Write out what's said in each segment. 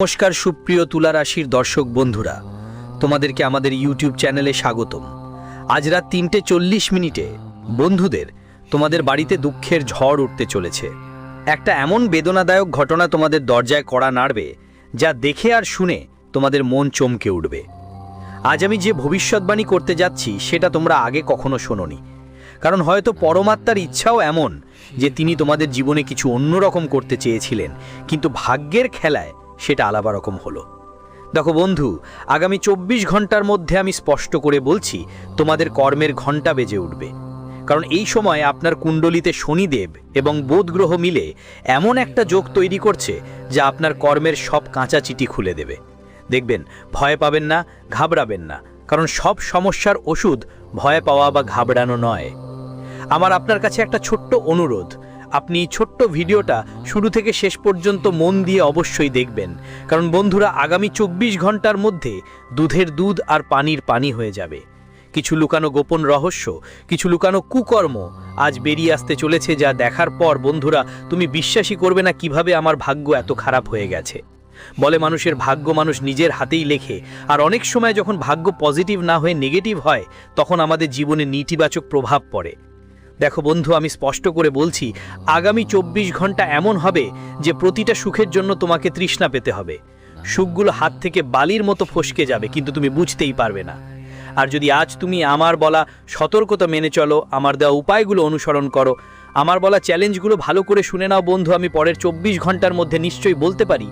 নমস্কার সুপ্রিয় তুলা রাশির দর্শক বন্ধুরা, তোমাদেরকে আমাদের ইউটিউব চ্যানেলে স্বাগতম। আজ রাত 3:40 বন্ধুদের তোমাদের বাড়িতে দুঃখের ঝড় উঠতে চলেছে। একটা এমন বেদনাদায়ক ঘটনা তোমাদের দরজায় কড়া নাড়বে, যা দেখে আর শুনে তোমাদের মন চমকে উঠবে। আজ আমি যে ভবিষ্যৎবাণী করতে যাচ্ছি সেটা তোমরা আগে কখনো শোনোনি, কারণ হয়তো পরমাত্মার ইচ্ছাও এমন যে তিনি তোমাদের জীবনে কিছু অন্যরকম করতে চেয়েছিলেন, কিন্তু ভাগ্যের খেলায় সেটা আলাদা রকম হলো। দেখো বন্ধু, আগামী 24 ঘন্টার মধ্যে আমি স্পষ্ট করে বলছি, তোমাদের কর্মের ঘণ্টা বেজে উঠবে। কারণ এই সময় আপনার কুণ্ডলিতে শনিদেব এবং বুধ গ্রহ মিলে এমন একটা যোগ তৈরি করছে যা আপনার কর্মের সব কাঁচা চিঠি খুলে দেবে। দেখবেন, ভয় পাবেন না, ঘাবড়াবেন না, কারণ সব সমস্যার ওষুধ ভয় পাওয়া বা ঘাবড়ানো নয়। আমার আপনার কাছে একটা ছোট্ট অনুরোধ, আপনি ছোট্ট ভিডিওটা শুরু থেকে শেষ পর্যন্ত মন দিয়ে অবশ্যই দেখবেন, কারণ বন্ধুরা, আগামী 24 ঘন্টার মধ্যে দুধের দুধ আর পানির পানি হয়ে যাবে। কিছু লুকানো গোপন রহস্য, কিছু লুকানো কুকর্ম আজ বেরিয়ে আসতে চলেছে, যা দেখার পর বন্ধুরা তুমি বিশ্বাসই করবে না কিভাবে আমার ভাগ্য এত খারাপ হয়ে গেছে। বলে মানুষের ভাগ্য মানুষ নিজের হাতেই লেখে, আর অনেক সময় যখন ভাগ্য পজিটিভ না হয়ে নেগেটিভ হয়, তখন আমাদের জীবনে নেতিবাচক প্রভাব পড়ে। দেখো বন্ধু, আমি স্পষ্ট করে বলছি, আগামী 24 ঘন্টা এমন হবে যে প্রতিটা সুখের জন্য তোমাকে তৃষ্ণা পেতে হবে। সুখগুলো হাত থেকে বালির মতো ফসকে যাবে, কিন্তু তুমি বুঝতেই পারবে না। আর যদি আজ তুমি আমার বলা সতর্কতা মেনে চলো, আমার দেওয়া উপায়গুলো অনুসরণ করো, আমার বলা চ্যালেঞ্জগুলো ভালো করে শুনে নাও বন্ধু, আমি পরের 24 ঘন্টার মধ্যে নিশ্চয়ই বলতে পারি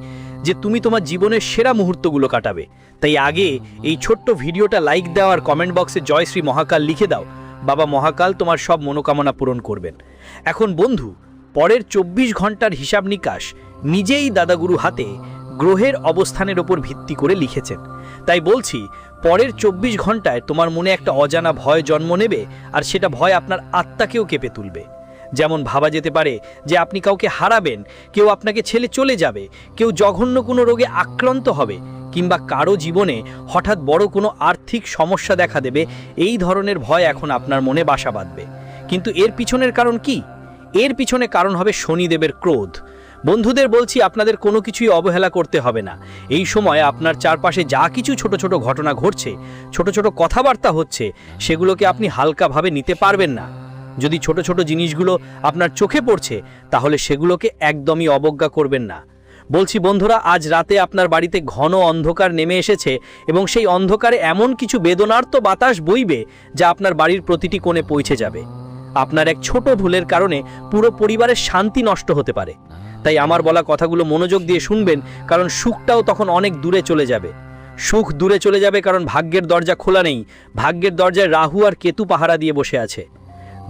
যে তুমি তোমার জীবনের সেরা মুহূর্তগুলো কাটাবে। তাই আগে এই ছোট্ট ভিডিওটা লাইক দাও আর কমেন্ট বক্সে জয় শ্রী মহাকাল লিখে দাও। বাবা মহাকাল তোমার সব মনোকামনা পূরণ করবেন। এখন বন্ধু, পরের 24 ঘন্টার হিসাব নিকাশ নিজেই দাদাগুরু হাতে গ্রহের অবস্থানের ওপর ভিত্তি করে লিখেছেন। তাই বলছি, পরের 24 ঘন্টায় তোমার মনে একটা অজানা ভয় জন্ম নেবে, আর সেটা ভয় আপনার আত্মাকেও কেঁপে তুলবে। যেমন ভাবা যেতে পারে যে আপনি কাউকে হারাবেন, কেউ আপনাকে ছেড়ে চলে যাবে, কেউ জঘন্য কোনো রোগে আক্রান্ত হবে, কিংবা কারো জীবনে হঠাৎ বড় কোনো আর্থিক সমস্যা দেখা দেবে। এই ধরনের ভয় এখন আপনার মনে বাসা বাঁধবে। কিন্তু এর পিছনের কারণ কি? এর পিছনে কারণ হবে শনিদেবের ক্রোধ। বন্ধুদের বলছি, আপনাদের কোনো কিছুই অবহেলা করতে হবে না। এই সময় আপনার চারপাশে যা কিছু ছোট ছোট ঘটনা ঘটছে, ছোট ছোট কথাবার্তা হচ্ছে, সেগুলোকে আপনি হালকাভাবে নিতে পারবেন না। যদি ছোট ছোট জিনিসগুলো আপনার চোখে পড়ছে, তাহলে সেগুলোকে একদমই অবজ্ঞা করবেন না। বলছি বন্ধুরা, আজ রাতে আপনার বাড়িতে ঘন অন্ধকার নেমে এসেছে, এবং সেই অন্ধকারে এমন কিছু বেদনার্ত বাতাস বইবে যা আপনার বাড়ির প্রতিটি কোণে পৌঁছে যাবে। আপনার এক ছোট ভুলের কারণে পুরো পরিবারের শান্তি নষ্ট হতে পারে। তাই আমার বলা কথাগুলো মনোযোগ দিয়ে শুনবেন, কারণ সুখটাও তখন অনেক দূরে চলে যাবে। সুখ দূরে চলে যাবে, কারণ ভাগ্যের দরজা খোলা নেই। ভাগ্যের দরজায় রাহু আর কেতু পাহারা দিয়ে বসে আছে।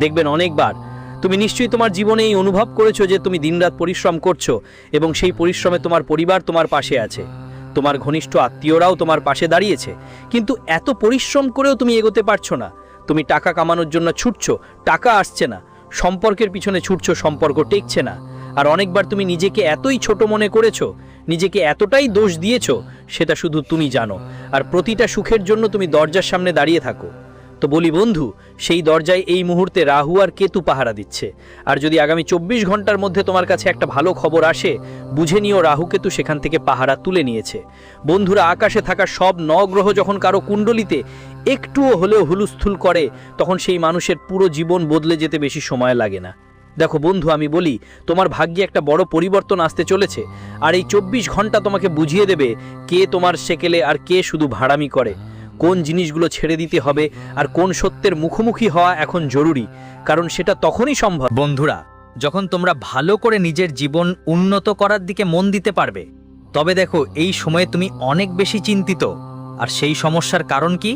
দেখবেন, অনেকবার তুমি নিশ্চয়ই তোমার জীবনে এই অনুভব করেছো যে তুমি দিনরাত পরিশ্রম করছো, এবং সেই পরিশ্রমে তোমার পরিবার তোমার পাশে আছে, তোমার ঘনিষ্ঠ আত্মীয়রাও তোমার পাশে দাঁড়িয়েছে, কিন্তু এত পরিশ্রম করেও তুমি এগোতে পারছো না। তুমি টাকা কামানোর জন্য ছুটছো, টাকা আসছে না। সম্পর্কের পিছনে ছুটছো, সম্পর্ক টেকছে না। আর অনেকবার তুমি নিজেকে এতই ছোট মনে করেছো, নিজেকে এতটাই দোষ দিয়েছো, সেটা শুধু তুমি জানো। আর প্রতিটা সুখের জন্য তুমি দরজার সামনে দাঁড়িয়ে থাকো। তো বলি বন্ধু, সেই দরজায় এই মুহূর্তে রাহু আর কেতু পাহারা দিচ্ছে। আর যদি আগামী 24 ঘন্টার মধ্যে তোমার কাছে একটা ভালো খবর আসে, বুঝে নিও রাহু কেতু সেখান থেকে পাহারা তুলে নিয়েছে। বন্ধুরা, আকাশে থাকা সব 9 গ্রহ যখন কারো কুণ্ডলিতে একটুও হলেও হুলস্থুল করে, তখন সেই মানুষের পুরো জীবন বদলে যেতে বেশি সময় লাগে না। দেখো বন্ধু, আমি বলি, তোমার ভাগ্যে একটা বড় পরিবর্তন আসতে চলেছে, আর এই 24 ঘন্টা তোমাকে বুঝিয়ে দেবে কে তোমার সেকেলে আর কে শুধু ভাড়ামি করে, কোন জিনিসগুলো ছেড়ে দিতে হবে, আর কোন সত্যের মুখোমুখি হওয়া এখন জরুরি, কারণ সেটা তখনই সম্ভব বন্ধুরা, যখন তোমরা ভালো করে নিজের জীবন উন্নত করার দিকে মন দিতে পারবে। তবে দেখো, এই সময়ে তুমি অনেক বেশি চিন্তিত, আর সেই সমস্যার কারণ কি?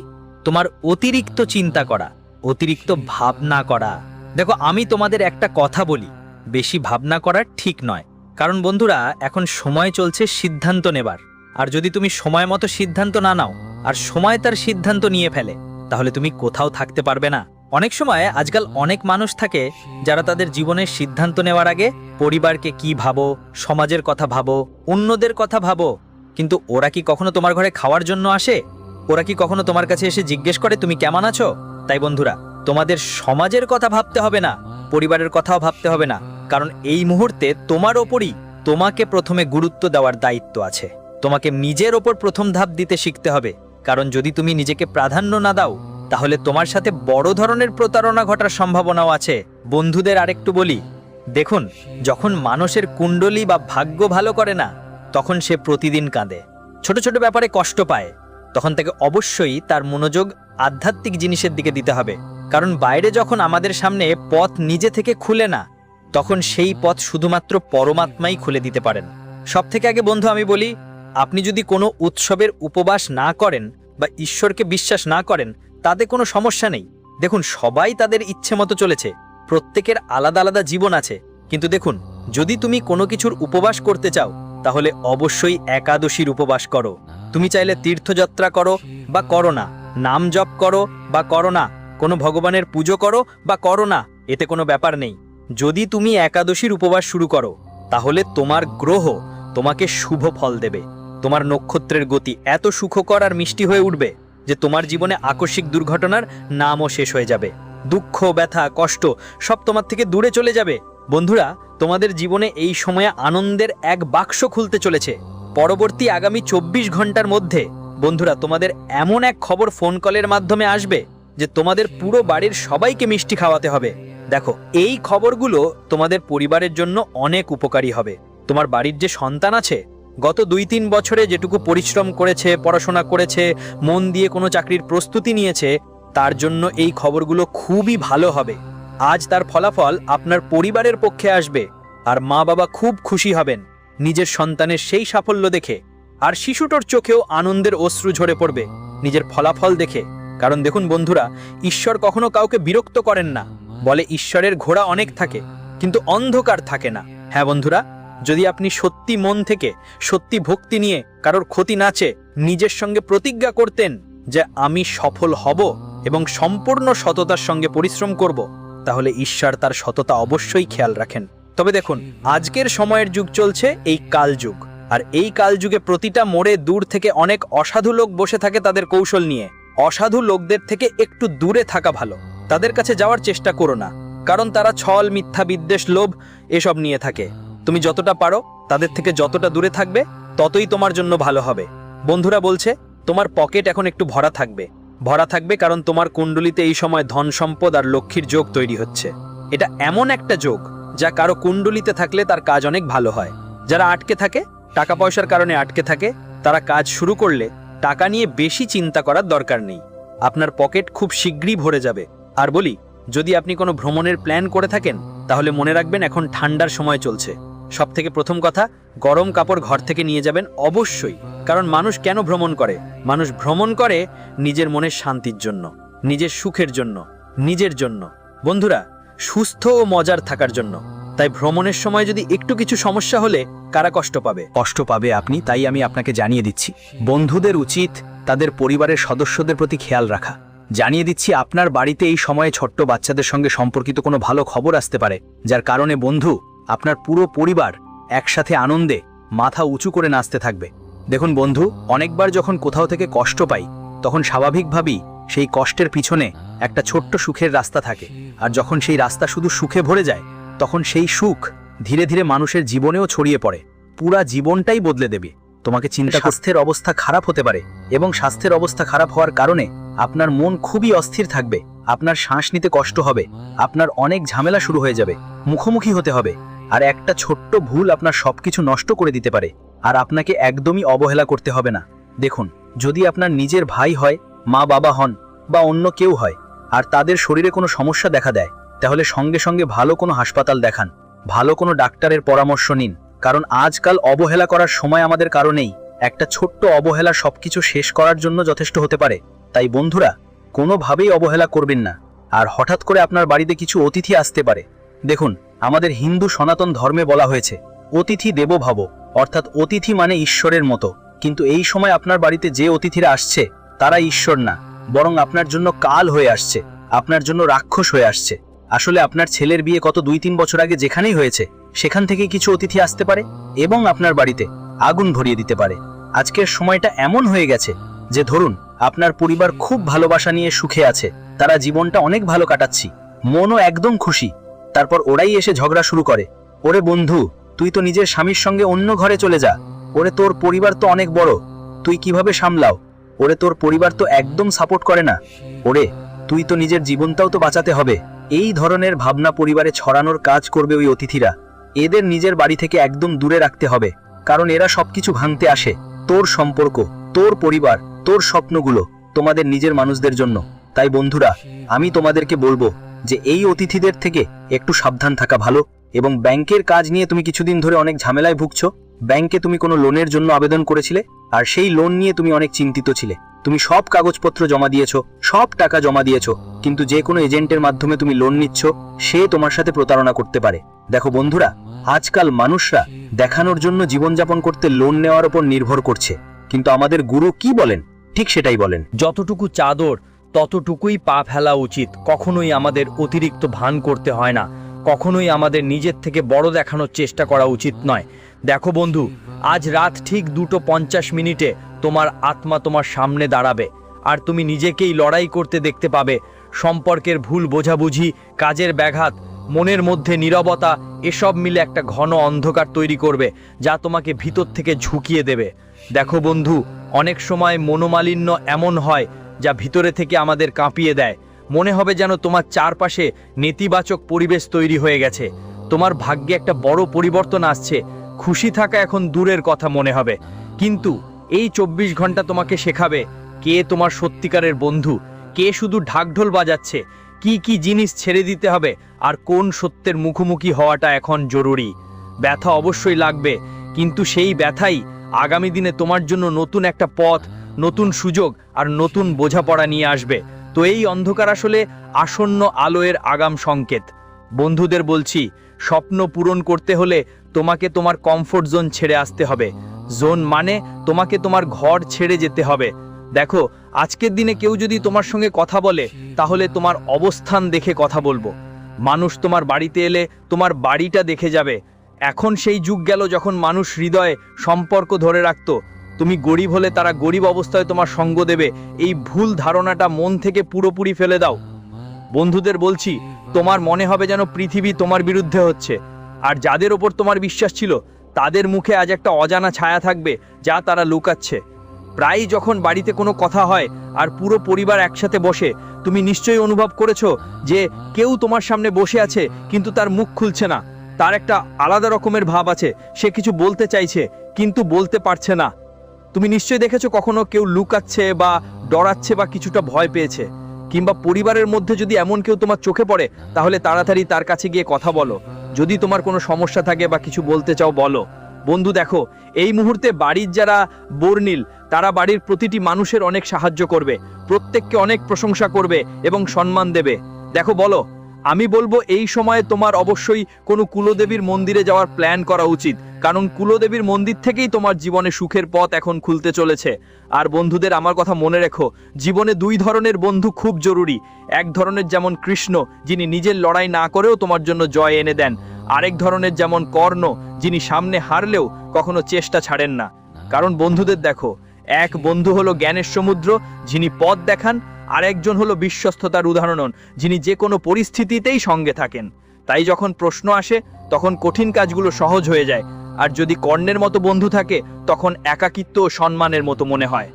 তোমার অতিরিক্ত চিন্তা করা, অতিরিক্ত ভাবনা করা। দেখো, আমি তোমাদের একটা কথা বলি, বেশি ভাবনা করা ঠিক নয়। কারণ বন্ধুরা, এখন সময় চলছে সিদ্ধান্ত নেবার, আর যদি তুমি সময় মতো সিদ্ধান্ত না নাও, আর সময় তার সিদ্ধান্ত নিয়ে ফেলে, তাহলে তুমি কোথাও থাকতে পারবে না। অনেক সময় আজকাল অনেক মানুষ থাকে যারা তাদের জীবনের সিদ্ধান্ত নেওয়ার আগে পরিবারকে কি ভাবো, সমাজের কথা ভাবো, অন্যদের কথা ভাবো, কিন্তু ওরা কি কখনো তোমার ঘরে খাওয়ার জন্য আসে? ওরা কি কখনো তোমার কাছে এসে জিজ্ঞেস করে তুমি কেমন আছো? তাই বন্ধুরা, তোমাদের সমাজের কথা ভাবতে হবে না, পরিবারের কথাও ভাবতে হবে না, কারণ এই মুহূর্তে তোমার ওপরই তোমাকে প্রথমে গুরুত্ব দেওয়ার দায়িত্ব আছে। তোমাকে নিজের ওপর প্রথম ধাপ দিতে শিখতে হবে, কারণ যদি তুমি নিজেকে প্রাধান্য না দাও তাহলে তোমার সাথে বড় ধরনের প্রতারণা ঘটার সম্ভাবনাও আছে। বন্ধুদের আরেকটু বলি, দেখুন, যখন মানুষের কুণ্ডলী বা ভাগ্য ভালো করে না তখন সে প্রতিদিন কাঁদে, ছোট ছোট ব্যাপারে কষ্ট পায়। তখন থেকে অবশ্যই তার মনোযোগ আধ্যাত্মিক জিনিসের দিকে দিতে হবে, কারণ বাইরে যখন আমাদের সামনে পথ নিজে থেকে খুলে না তখন সেই পথ শুধুমাত্র পরমাত্মাই খুলে দিতে পারেন। সব থেকে আগে বন্ধু আমি বলি, আপনি যদি কোনো উৎসবের উপবাস না করেন বা ঈশ্বরকে বিশ্বাস না করেন তাতে কোনো সমস্যা নেই। দেখুন, সবাই তাদের ইচ্ছে মতো চলেছে, প্রত্যেকের আলাদা আলাদা জীবন আছে। কিন্তু দেখুন, যদি তুমি কোনো কিছুর উপবাস করতে চাও তাহলে অবশ্যই একাদশীর উপবাস করো। তুমি চাইলে তীর্থযাত্রা করো বা করো না, নাম জপ করো বা করো না, কোনো ভগবানের পুজো করো বা করো না, এতে কোনো ব্যাপার নেই। যদি তুমি একাদশীর উপবাস শুরু করো তাহলে তোমার গ্রহ তোমাকে শুভ ফল দেবে। তোমার নক্ষত্রের গতি এত সুখকর আর মিষ্টি হয়ে উঠবে যে তোমার জীবনে আকস্মিক দুর্ঘটনার নামও শেষ হয়ে যাবে। দুঃখ, ব্যথা, কষ্ট সব তোমার থেকে দূরে চলে যাবে। বন্ধুরা, তোমাদের জীবনে এই সময়ে আনন্দের এক বাক্স খুলতে চলেছে। পরবর্তী আগামী 24 ঘন্টার মধ্যে বন্ধুরা তোমাদের এমন এক খবর ফোন কলের মাধ্যমে আসবে যে তোমাদের পুরো বাড়ির সবাইকে মিষ্টি খাওয়াতে হবে। দেখো, এই খবরগুলো তোমাদের পরিবারের জন্য অনেক উপকারী হবে। তোমার বাড়ির যে সন্তান আছে, গত 2-3 বছরে যেটুকু পরিশ্রম করেছে, পড়াশোনা করেছে, মন দিয়ে কোনো চাকরির প্রস্তুতি নিয়েছে, তার জন্য এই খবরগুলো খুবই ভালো হবে। আজ তার ফলাফল আপনার পরিবারের পক্ষে আসবে আর মা বাবা খুব খুশি হবেন নিজের সন্তানের সেই সাফল্য দেখে। আর শিশুটোর চোখেও আনন্দের অশ্রু ঝরে পড়বে নিজের ফলাফল দেখে। কারণ দেখুন বন্ধুরা, ঈশ্বর কখনো কাউকে বিরক্ত করেন না। বলে ঈশ্বরের ঘোড়া অনেক থাকে কিন্তু অন্ধকার থাকে না। হ্যাঁ বন্ধুরা, যদি আপনি সত্যি মন থেকে, সত্যি ভক্তি নিয়ে, কারোর ক্ষতি না চেয়ে নিজের সঙ্গে প্রতিজ্ঞা করতেন যে আমি সফল হব এবং সম্পূর্ণ সততার সঙ্গে পরিশ্রম করব, তাহলে ঈশ্বর তার সততা অবশ্যই খেয়াল রাখেন। তবে দেখুন, আজকের সময়ের যুগ চলছে এই কালযুগ, আর এই কালযুগে প্রতিটা মোড়ে দূর থেকে অনেক অসাধু লোক বসে থাকে তাদের কৌশল নিয়ে। অসাধু লোকদের থেকে একটু দূরে থাকা ভালো, তাদের কাছে যাওয়ার চেষ্টা করো না, কারণ তারা ছল, মিথ্যা, বিদ্বেষ, লোভ এসব নিয়ে থাকে। তুমি যতটা পারো তাদের থেকে যতটা দূরে থাকবে ততই তোমার জন্য ভালো হবে। বন্ধুরা বলছে, তোমার পকেট এখন একটু ভরা থাকবে, কারণ তোমার কুণ্ডলিতে এই সময় ধন সম্পদ আর লক্ষ্মীর যোগ তৈরি হচ্ছে। এটা এমন একটা যোগ যা কারো কুণ্ডলিতে থাকলে তার কাজ অনেক ভালো হয়। যারা আটকে থাকে, টাকা পয়সার কারণে আটকে থাকে, তারা কাজ শুরু করলে টাকা নিয়ে বেশি চিন্তা করার দরকার নেই। আপনার পকেট খুব শীঘ্রই ভরে যাবে। আর বলি, যদি আপনি কোনো ভ্রমণের প্ল্যান করে থাকেন তাহলে মনে রাখবেন এখন ঠান্ডার সময় চলছে। সব থেকে প্রথম কথা, গরম কাপড় ঘর থেকে নিয়ে যাবেন অবশ্যই। কারণ মানুষ কেন ভ্রমণ করে? মানুষ ভ্রমণ করে নিজের মনের শান্তির জন্য, নিজের সুখের জন্য, নিজের জন্য। বন্ধুরা, সুস্থ ও মজার থাকার জন্য। তাই ভ্রমণের সময় যদি একটু কিছু সমস্যা হলে কারা কষ্ট পাবে? কষ্ট পাবে আপনি, তাই আমি আপনাকে জানিয়ে দিচ্ছি। বন্ধুদের উচিত তাদের পরিবারের সদস্যদের প্রতি খেয়াল রাখা। জানিয়ে দিচ্ছি, আপনার বাড়িতে এই সময়ে ছোট্ট বাচ্চাদের সঙ্গে সম্পর্কিত কোনো ভালো খবর আসতে পারে, যার কারণে বন্ধু, আপনার পুরো পরিবার একসাথে আনন্দে মাথা উঁচু করে নাচতে থাকবে। দেখুন বন্ধু, অনেকবার যখন কোথাও থেকে কষ্ট পাই তখন স্বাভাবিকভাবেই সেই কষ্টের পিছনে একটা ছোট্ট সুখের রাস্তা থাকে। আর যখন সেই রাস্তা শুধু সুখে ভরে যায় তখন সেই সুখ ধীরে ধীরে মানুষের জীবনেও ছড়িয়ে পড়ে, পুরা জীবনটাই বদলে দেবে। তোমাকে চিন্তা, স্বাস্থ্যের অবস্থা খারাপ হতে পারে এবং স্বাস্থ্যের অবস্থা খারাপ হওয়ার কারণে আপনার মন খুবই অস্থির থাকবে, আপনার শ্বাস নিতে কষ্ট হবে, আপনার অনেক ঝামেলা শুরু হয়ে যাবে, মুখোমুখি হতে হবে। আর একটা ছোট্ট ভুল আপনার সবকিছু নষ্ট করে দিতে পারে। আর আপনাকে একদমই অবহেলা করতে হবে না। দেখুন, যদি আপনার নিজের ভাই হয়, মা বাবা হন বা অন্য কেউ হয়, আর তাদের শরীরে কোনো সমস্যা দেখা দেয়, তাহলে সঙ্গে সঙ্গে ভালো কোনো হাসপাতাল দেখান, ভালো কোনো ডাক্তারের পরামর্শ নিন। কারণ আজকাল অবহেলা করার সময় আমাদের কারণেই। একটা ছোট্ট অবহেলা সবকিছু শেষ করার জন্য যথেষ্ট হতে পারে। তাই বন্ধুরা, কোনোভাবেই অবহেলা করবেন না। আর হঠাৎ করে আপনার বাড়িতে কিছু অতিথি আসতে পারে। দেখুন, আমাদের হিন্দু সনাতন ধর্মে বলা হয়েছে অতিথি দেবো ভব, অর্থাৎ অতিথি মানে ঈশ্বরের মতো। কিন্তু এই সময় আপনার বাড়িতে যে অতিথিরা আসছে তারা ঈশ্বর না, বরং আপনার জন্য কাল হয়ে আসছে, আপনার জন্য রাক্ষস হয়ে আসছে। আসলে আপনার ছেলের বিয়ে কত 2-3 বছর আগে যেখানেই হয়েছে সেখান থেকেই কিছু অতিথি আসতে পারে এবং আপনার বাড়িতে আগুন ধরিয়ে দিতে পারে। আজকের সময়টা এমন হয়ে গেছে যে ধরুন আপনার পরিবার খুব ভালোবাসা নিয়ে সুখে আছে, তারা জীবনটা অনেক ভালো কাটাচ্ছি, মনও একদম খুশি। তারপর ওরাই এসে ঝগড়া শুরু করে, ওরে বন্ধু, তুই তো নিজের স্বামীর সঙ্গে অন্য ঘরে চলে যা, ওরে তোর পরিবার তো অনেক বড়, তুই কিভাবে সামলাও? ওরে তোর পরিবার তো একদম সাপোর্ট করে না। ওরে তুই তো নিজের জীবনটাও তো বাঁচাতে হবে। এই ধরনের ভাবনা পরিবারে ছড়ানোর কাজ করবে ওই অতিথিরা। এদের নিজের বাড়ি থেকে একদম দূরে রাখতে হবে, কারণ এরা সবকিছু ভাঙতে আসে। তোর সম্পর্ক, তোর পরিবার, তোর স্বপ্নগুলো তোমাদের নিজের মানুষদের জন্য। তাই বন্ধুরা, আমি তোমাদেরকে বলবো যে এই অতিথিদের থেকে একটু সাবধান থাকা ভালো। এবং ব্যাংকের কাজ নিয়ে তুমি কিছুদিন ধরে অনেক ঝামেলায় ভুগছো। ব্যাংকে তুমি কোনো লোনের জন্য আবেদন করেছিলে, আর সেই লোন নিয়ে তুমি অনেক চিন্তিত ছিলে। তুমি সব কাগজপত্র জমা দিয়েছো, সব টাকা জমা দিয়েছো, কিন্তু যে কোনো এজেন্টের মাধ্যমে তুমি লোন নিচ্ছ, সে তোমার সাথে প্রতারণা করতে পারে। দেখো বন্ধুরা, আজকাল মানুষরা দেখানোর জন্য জীবনযাপন করতে লোন নেওয়ার উপর নির্ভর করছে, কিন্তু আমাদের গুরু কি বলেন ঠিক সেটাই বলেন। যতটুকু চাদর ততটুকুই পা ফেলা উচিত। কখনোই আমাদের অতিরিক্ত ভান করতে হয় না, কখনোই আমাদের নিজের থেকে বড় দেখানোর চেষ্টা করা উচিত নয়। দেখো বন্ধু, আজ রাত ঠিক 2:50 তোমার আত্মা তোমার সামনে দাঁড়াবে, আর তুমি নিজেকেই লড়াই করতে দেখতে পাবে। সম্পর্কের ভুল বোঝাবুঝি, কাজের ব্যাঘাত, মনের মধ্যে নীরবতা, এসব মিলে একটা ঘন অন্ধকার তৈরি করবে, যা তোমাকে ভিতর থেকে ঝুঁকিয়ে দেবে। দেখো বন্ধু, অনেক সময় মনোমালিন্য এমন হয় যা ভিতরে থেকে আমাদের কাঁপিয়ে দেয়। মনে হবে যেন তোমার চারপাশে নেতিবাচক পরিবেশ তৈরি হয়ে গেছে। তোমার ভাগ্যে একটা বড় পরিবর্তন আসছে, খুশি থাকা এখন দূরের কথা মনে হবে। কিন্তু এই 24 ঘন্টা তোমাকে শেখাবে কে তোমার সত্যিকারের বন্ধু, কে শুধু ঢাকঢোল বাজাচ্ছে, কি কি জিনিস ছেড়ে দিতে হবে, আর কোন সত্যের মুখোমুখি হওয়াটা এখন জরুরি। ব্যথা অবশ্যই লাগবে, কিন্তু সেই ব্যথাই আগামী দিনে তোমার জন্য নতুন একটা পথ, নতুন সুযোগ আর নতুন বোঝাপড়া নিয়ে আসবে। তো এই অন্ধকার আসলে আসন্ন আলোয়ের আগাম সংকেত। বন্ধুদের বলছি, স্বপ্ন পূরণ করতে হলে তোমাকে তোমার কমফোর্ট জোন ছেড়ে আসতে হবে। জোন মানে তোমাকে তোমার ঘর ছেড়ে যেতে হবে। দেখো, আজকের দিনে কেউ যদি তোমার সঙ্গে কথা বলে, তাহলে তোমার অবস্থান দেখে কথা বলবো। মানুষ তোমার বাড়িতে এলে তোমার বাড়িটা দেখে যাবে। এখন সেই যুগ গেল যখন মানুষ হৃদয়ে সম্পর্ক ধরে রাখতো। তুমি গরিব হলে তারা গরিব অবস্থায় তোমার সঙ্গ দেবে, এই ভুল ধারণাটা মন থেকে পুরোপুরি ফেলে দাও। বন্ধুদের বলছি, তোমার মনে হবে যেন পৃথিবী তোমার বিরুদ্ধে হচ্ছে, আর যাদের ওপর তোমার বিশ্বাস ছিল তাদের মুখে আজ একটা অজানা ছায়া থাকবে যা তারা লুকাচ্ছে। প্রায়ই যখন বাড়িতে কোনো কথা হয় আর পুরো পরিবার একসাথে বসে, তুমি নিশ্চয়ই অনুভব করেছো যে কেউ তোমার সামনে বসে আছে কিন্তু তার মুখ খুলছে না। তার একটা আলাদা রকমের ভাব আছে, সে কিছু বলতে চাইছে কিন্তু বলতে পারছে না। তুমি নিশ্চয়ই দেখেছো কখনো কেউ লুকাচ্ছে বা ডরাচ্ছে বা কিছুটা ভয় পেয়েছে। কিংবা পরিবারের মধ্যে যদি এমন কেউ তোমার চোখে পড়ে, তাহলে তাড়াতাড়ি তার কাছে গিয়ে কথা বলো। যদি তোমার কোনো সমস্যা থাকে বা কিছু বলতে চাও, বলো। বন্ধু দেখো, এই মুহূর্তে বাড়ির যারা বর্ণিল, তারা বাড়ির প্রতিটি মানুষের অনেক সাহায্য করবে, প্রত্যেককে অনেক প্রশংসা করবে এবং সম্মান দেবে। দেখো, বলো, আমি বলবো এই সময়ে তোমার অবশ্যই কোনো কুলদেবীর মন্দিরে যাওয়ার প্ল্যান করা উচিত, কারণ কুলদেবীর মন্দির থেকেই তোমার জীবনে সুখের পথ এখন খুলতে চলেছে। আর বন্ধুদের, আমার কথা মনে রেখো, জীবনে দুই ধরনের বন্ধু খুব জরুরি। এক ধরনের যেমন কৃষ্ণ, যিনি নিজের লড়াই না করেও তোমার জন্য জয় এনে দেন। আরেক ধরনের যেমন কর্ণ, যিনি সামনে হারলেও কখনো চেষ্টা ছাড়েন না। কারণ বন্ধুদের দেখো, এক বন্ধু হলো জ্ঞানের সমুদ্র, যিনি পথ দেখান, আর একজন হলো বিশ্বস্ততার উদাহরণ, যিনি যে কোনো পরিস্থিতিতেই সঙ্গে থাকেন। তাই যখন প্রশ্ন আসে, তখন কঠিন কাজগুলো সহজ হয়ে যায়। আর যদি কর্ণের মতো বন্ধু থাকে, তখন একাকিত্ব ও সম্মানের মতো মনে হয়।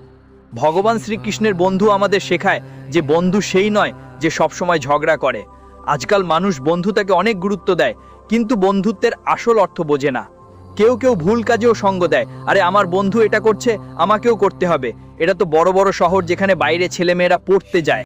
ভগবান শ্রীকৃষ্ণের বন্ধু আমাদের শেখায় যে বন্ধু সেই নয় যে সবসময় ঝগড়া করে। আজকাল মানুষ বন্ধুতাকে অনেক গুরুত্ব দেয়, কিন্তু বন্ধুত্বের আসল অর্থ বোঝে না। কেউ কেউ ভুল কাজেও সঙ্গ দেয়, আরে আমার বন্ধু এটা করছে, আমাকেও করতে হবে। এটা তো বড় বড় শহর, যেখানে বাইরে ছেলেমেয়েরা পড়তে যায়।